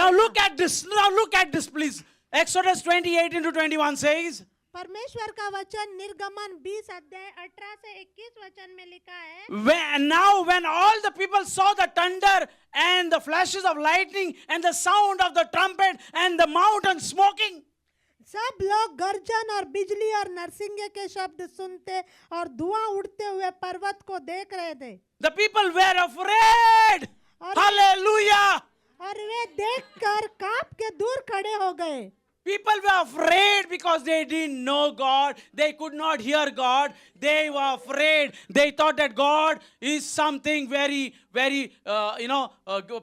Now look at this. Now look at this, please. Exodus 28:21 says, परमेश्वर का वचन निर्गमन 20 अध्याय 18 से 21 वचन में लिखा है, when all the people saw the thunder and the flashes of lightning and the sound of the trumpet and the mountain smoking, सब लोग गर्जन और बिजली और नरसिंगे के शब्द सुनते और धुआं उड़ते हुए पर्वत को देख रहे थे। the people were afraid. Hallelujah. और वे देखकर कांप के दूर खड़े हो गए। People were afraid because they didn't know God. They could not hear God. They were afraid. They thought that God is something very, very,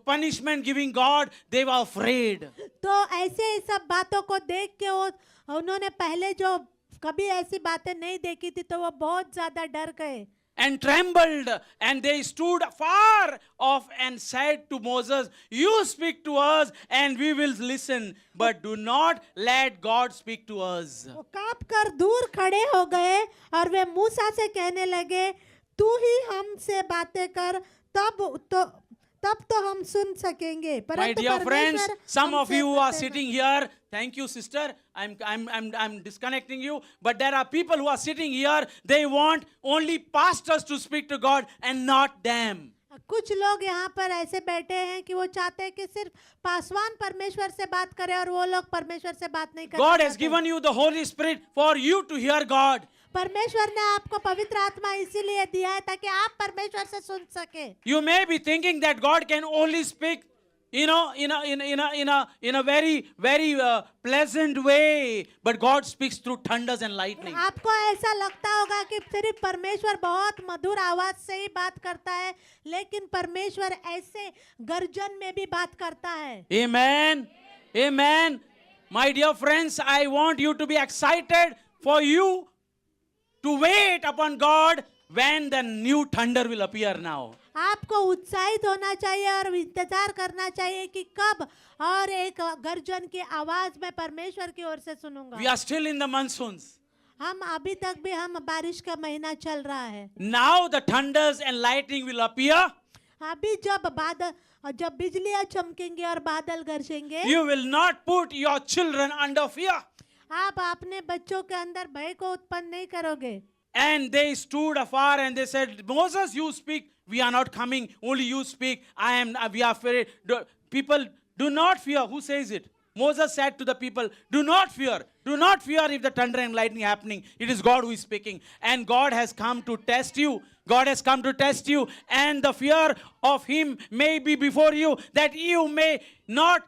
punishment giving God. They were afraid. तो ऐसे सब बातों को देख के उन्होंने पहले जो कभी ऐसी बातें नहीं देखी थी तो वो बहुत ज्यादा डर गए। And trembled, and they stood far off and said to Moses, "You speak to us and we will listen, but do not let God speak to us." वो कांप कर दूर खड़े हो गए और वे मूसा से कहने लगे, तू ही हमसे बातें कर, तब तो हम सुन सकेंगे। My dear friends, some of you who are sitting here, thank you, sister. I'm disconnecting you. But there are people who are sitting here. They want only pastors to speak to God and not them. कुछ लोग यहाँ पर ऐसे बैठे हैं कि वो चाहते हैं कि सिर्फ पासवान परमेश्वर से बात करें और वो लोग परमेश्वर से बात नहीं करते। God has given you the Holy Spirit for you to hear God. परमेश्वर ने आपको पवित्र आत्मा इसीलिए दिया है ताकि आप परमेश्वर से सुन सके। You may be thinking that God can only speak, in a very, very pleasant way, but God speaks through thunders and lightning. आपको ऐसा लगता होगा कि सिर्फ परमेश्वर बहुत मधुर आवाज से ही बात करता है, लेकिन परमेश्वर ऐसे गर्जन में भी बात करता है। Amen. Amen. My dear friends, I want you to be excited for you to wait upon God when the new thunder will appear now. आपको उत्साहित होना चाहिए और इंतजार करना चाहिए कि कब और एक गर्जन की आवाज मैं परमेश्वर की ओर से सुनूंगा। We are still in the monsoons. हम अभी तक भी हम बारिश का महीना चल रहा है। Now the thunders and lightning will appear. अभी जब बिजलियां चमकेंगी और बादल गरजेंगे, You will not put your children under fear. आप अपने बच्चों के अंदर भय को उत्पन्न नहीं करोगे। And they stood afar and they said, Moses, you speak. We are not coming. Only you speak. We are afraid. People, do not fear. Who says it? Moses said to the people, do not fear. Do not fear if the thunder and lightning happening. It is God who is speaking. And God has come to test you. God has come to test you. And the fear of Him may be before you, that you may not.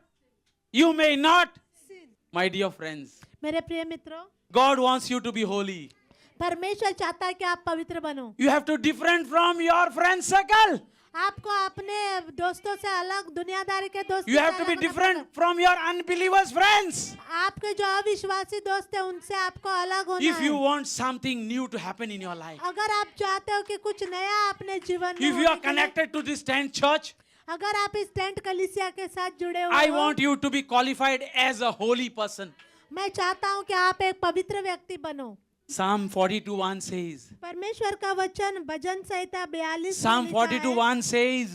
My dear friends, मेरे प्रिय मित्रों, God wants you to be holy. परमेश्वर चाहता है कि आप पवित्र बनो। You have to different from your friend circle. आपको अपने दोस्तों से अलग, दुनियादारी के दोस्तों You have to be different from your unbelievers friends. आपके जो अविश्वासी दोस्त हैं उनसे आपको अलग होना If you है। want something new to happen in your life, अगर आप चाहते हो कि कुछ नया अपने जीवन में if you are होने के लिए, connected to this tent church, अगर आप इस टेंट कलीसिया के साथ जुड़े हुए I हो, want you to be qualified as a holy person. मैं चाहता हूँ कि आप एक पवित्र व्यक्ति बनो। Psalm 42:1 says. परमेश्वर का वचन भजन संहिता 42 Psalm 42:1 says.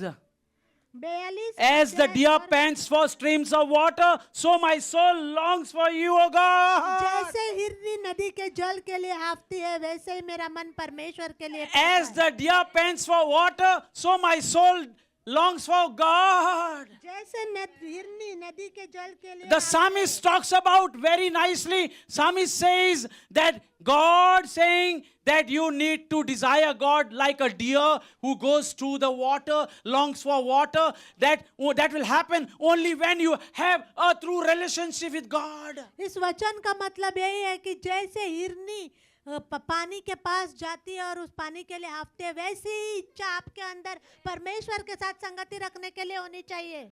42 As the deer pants for streams of water, so my soul longs for you, O God. जैसे हिरनी नदी के जल के लिए हाँफती है, वैसे ही मेरा मन परमेश्वर के लिए As प्यासा है। the deer pants for water, so my soul longs for God. जैसे हिरनी नदी के जल के लिए The psalmist talks about very nicely. Psalmist says that God saying that you need to desire God like a deer who goes to the water, longs for water. That will happen only when you have a true relationship with God. इस वचन का मतलब यही है कि जैसे हिरनी पानी के पास जाती है और उस पानी के लिए हाँफती है, वैसी ही इच्छा आपके अंदर परमेश्वर के साथ संगति रखने के लिए होनी चाहिए।